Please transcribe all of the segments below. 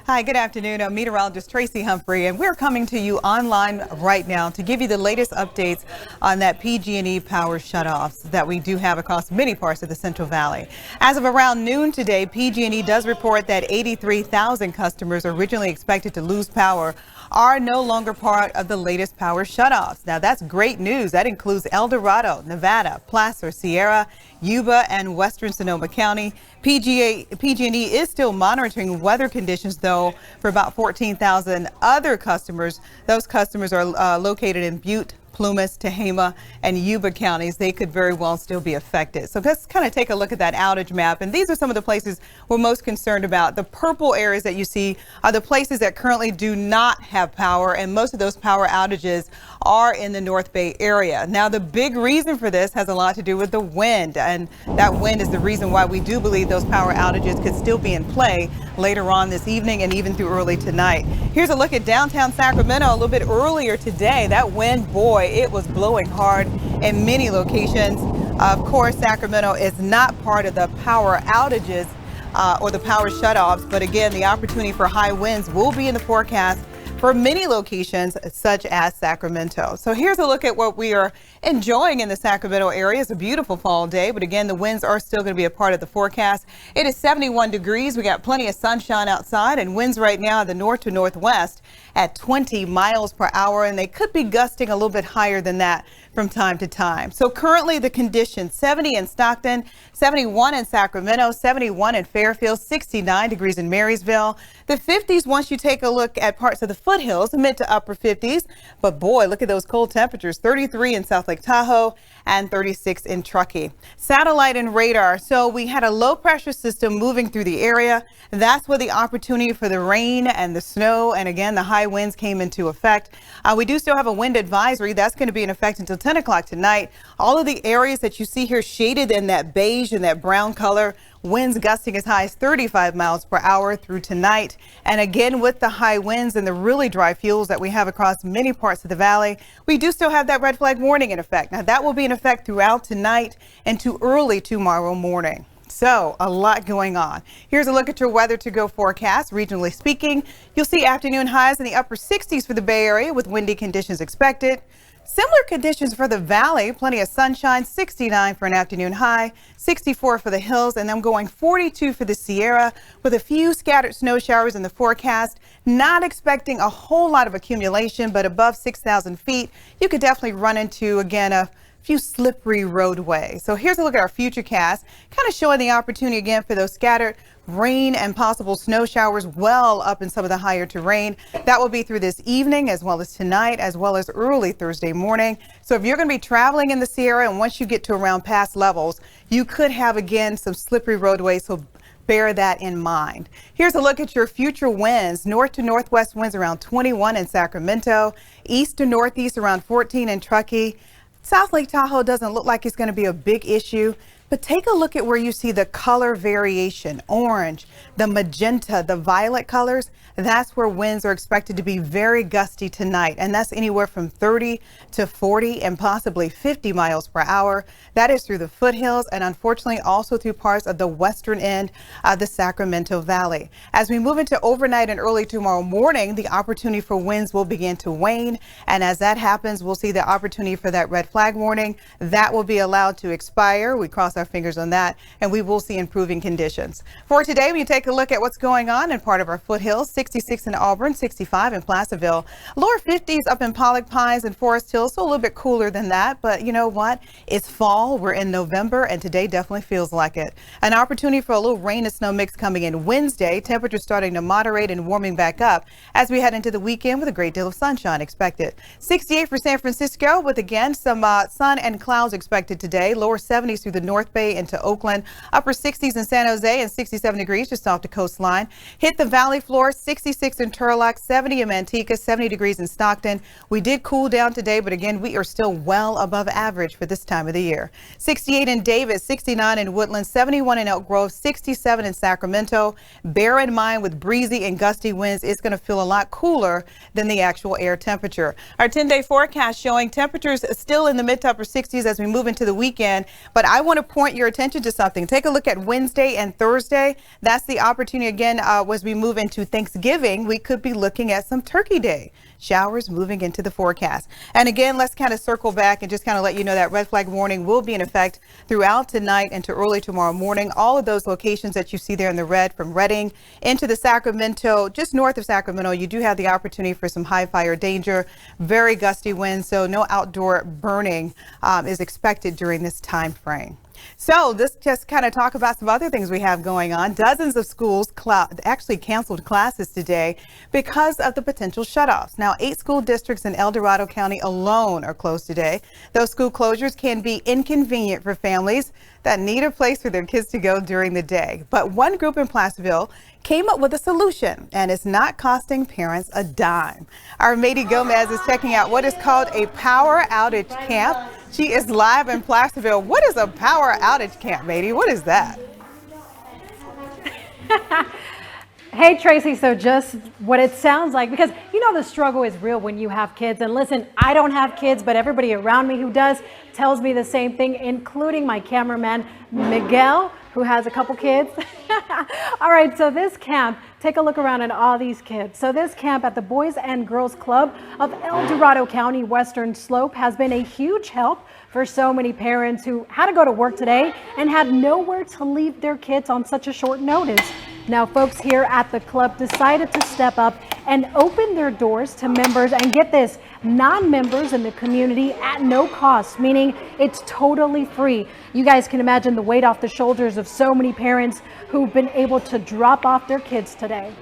Hi, good afternoon. I'm meteorologist Tracy Humphrey, and we're coming to you online right now to give you the latest updates on that PG&E power shutoffs that we do have across many parts of the Central Valley. As of around noon today, PG&E does report that 83,000 customers originally expected to lose power are no longer part of the latest power shutoffs. Now, that's great news. That includes El Dorado, Nevada, Placer, Sierra, Yuba, and Western Sonoma County. PG&E is still monitoring weather conditions, though, for about 14,000 other customers. Those customers are located in Butte, Plumas, Tehama, and Yuba counties. They could very well still be affected. So let's kind of take a look at that outage map. And these are some of the places we're most concerned about. The purple areas that you see are the places that currently do not have power, and most of those power outages are in the North Bay area. Now, the big reason for this has a lot to do with the wind, and that wind is the reason why we do believe those power outages could still be in play later on this evening and even through early tonight. Here's a look at downtown Sacramento a little bit earlier today. That wind, boy, it was blowing hard in many locations. Of course, Sacramento is not part of the power outages or the power shutoffs, but again, the opportunity for high winds will be in the forecast for many locations such as Sacramento. So here's a look at what we are enjoying in the Sacramento area. It's a beautiful fall day, but again, the winds are still going to be a part of the forecast. It is 71 degrees. We got plenty of sunshine outside, and winds right now in the north to northwest at 20 miles per hour, and they could be gusting a little bit higher than that from time to time. So currently the conditions: 70 in Stockton, 71 in Sacramento, 71 in Fairfield, 69 degrees in Marysville. The 50s once you take a look at parts of the foothills, mid to upper 50s. But boy, look at those cold temperatures: 33 in South Lake Tahoe and 36 in Truckee. Satellite and radar. So we had a low pressure system moving through the area. That's where the opportunity for the rain and the snow and again the high winds came into effect. We do still have a wind advisory that's going to be in effect until 10 o'clock tonight. All of the areas that you see here shaded in that beige and that brown color, winds gusting as high as 35 miles per hour through tonight. And again, with the high winds and the really dry fuels that we have across many parts of the valley, we do still have that red flag warning in effect. Now, that will be in effect throughout tonight and to early tomorrow morning. So a lot going on. Here's a look at your weather to go forecast. Regionally speaking, you'll see afternoon highs in the upper 60s for the Bay Area with windy conditions expected. Similar conditions for the valley, plenty of sunshine, 69 for an afternoon high, 64 for the hills, and I'm going 42 for the Sierra with a few scattered snow showers in the forecast. Not expecting a whole lot of accumulation, but above 6,000 feet, you could definitely run into, again, a few slippery roadways. So here's a look at our futurecast, kind of showing the opportunity again for those scattered rain and possible snow showers well up in some of the higher terrain. That will be through this evening as well as tonight as well as early Thursday morning. So if you're going to be traveling in the Sierra and once you get to around past levels, you could have again some slippery roadways. So bear that in mind. Here's a look at your future winds. North to northwest winds around 21 in Sacramento, east to northeast around 14 in Truckee. South Lake Tahoe doesn't look like it's going to be a big issue, but take a look at where you see the color variation: orange, the magenta, the violet colors. That's where winds are expected to be very gusty tonight, and that's anywhere from 30 to 40 and possibly 50 miles per hour. That is through the foothills and unfortunately also through parts of the western end of the Sacramento Valley. As we move into overnight and early tomorrow morning, the opportunity for winds will begin to wane, and as that happens, we'll see the opportunity for that red flag warning. That will be allowed to expire. We cross our fingers on that, and we will see improving conditions. For today, we take a look at what's going on in part of our foothills: 66 in Auburn, 65 in Placerville, lower 50s up in Pollock Pines and Forest Hills, so a little bit cooler than that. But you know what? It's fall. We're in November, and today definitely feels like it. An opportunity for a little rain and snow mix coming in Wednesday. Temperatures starting to moderate and warming back up as we head into the weekend with a great deal of sunshine expected. 68 for San Francisco with again some sun and clouds expected today. Lower 70s through the North Bay into Oakland, upper 60s in San Jose and 67 degrees just off the coastline. Hit the valley floor: 66 in Turlock, 70 in Manteca, 70 degrees in Stockton. We did cool down today, but again, we are still well above average for this time of the year. 68 in Davis, 69 in Woodland, 71 in Elk Grove, 67 in Sacramento. Bear in mind, with breezy and gusty winds, it's going to feel a lot cooler than the actual air temperature. Our 10-day forecast showing temperatures still in the mid to upper 60s as we move into the weekend, but I want to point your attention to something. Take a look at Wednesday and Thursday. That's the opportunity again as we move into Thanksgiving, we could be looking at some Turkey Day showers moving into the forecast. And again, let's kind of circle back and just kind of let you know that red flag warning will be in effect throughout tonight into early tomorrow morning. All of those locations that you see there in the red, from Redding into the Sacramento, just north of Sacramento, you do have the opportunity for some high fire danger, very gusty winds, so no outdoor burning is expected during this time frame. So let's just kind of talk about some other things we have going on. Dozens of schools actually canceled classes today because of the potential shutoffs. Now, 8 school districts in El Dorado County alone are closed today. Those school closures can be inconvenient for families that need a place for their kids to go during the day. But one group in Placerville came up with a solution, and it's not costing parents a dime. Our Mady Gomez is checking out what is called a power outage camp. She is live in Placerville. What is a power outage camp, Mady? What is that? Hey, Tracy, so just what it sounds like, because you know the struggle is real when you have kids. And listen, I don't have kids, but everybody around me who does tells me the same thing, including my cameraman, Miguel, who has a couple kids. All right, so this camp, take a look around at all these kids. So this camp at the Boys and Girls Club of El Dorado County Western Slope has been a huge help for so many parents who had to go to work today and had nowhere to leave their kids on such a short notice. Now, folks here at the club decided to step up and open their doors to members, and get this, non-members in the community at no cost, meaning it's totally free. You guys can imagine the weight off the shoulders of so many parents who've been able to drop off their kids today.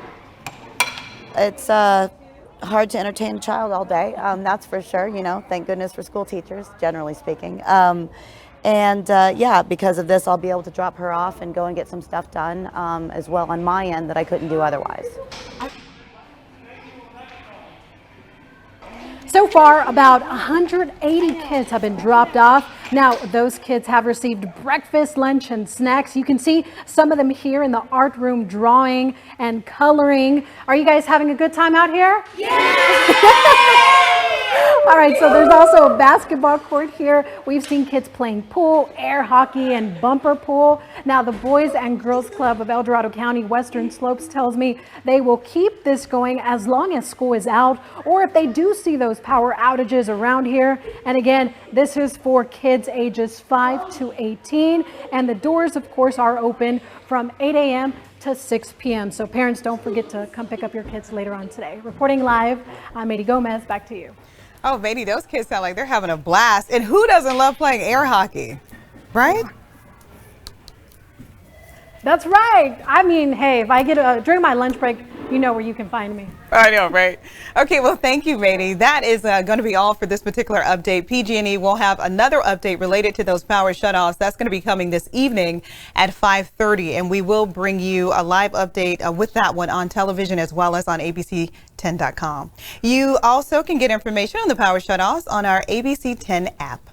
It's hard to entertain a child all day, that's for sure. You know, thank goodness for school teachers, generally speaking. Yeah, because of this, I'll be able to drop her off and go and get some stuff done as well on my end that I couldn't do otherwise. So far, about 180 kids have been dropped off. Now, those kids have received breakfast, lunch, and snacks. You can see some of them here in the art room drawing and coloring. Are you guys having a good time out here? Yeah! All right, so there's also a basketball court here. We've seen kids playing pool, air hockey, and bumper pool. Now, the Boys and Girls Club of El Dorado County Western Slopes tells me they will keep this going as long as school is out, or if they do see those power outages around here. And again, this is for kids ages 5 to 18, and the doors, of course, are open from 8 a.m. to 6 p.m. So parents, don't forget to come pick up your kids later on today. Reporting live, I'm Mady Gomez. Back to you. Oh, Mady, those kids sound like they're having a blast. And who doesn't love playing air hockey, right? That's right. I mean, hey, if I get during my lunch break, you know where you can find me. I know, right? Okay, well, thank you, Mady. That is going to be all for this particular update. PG&E will have another update related to those power shutoffs. That's going to be coming this evening at 5:30, and we will bring you a live update with that one on television as well as on ABC10.com. You also can get information on the power shutoffs on our ABC10 app.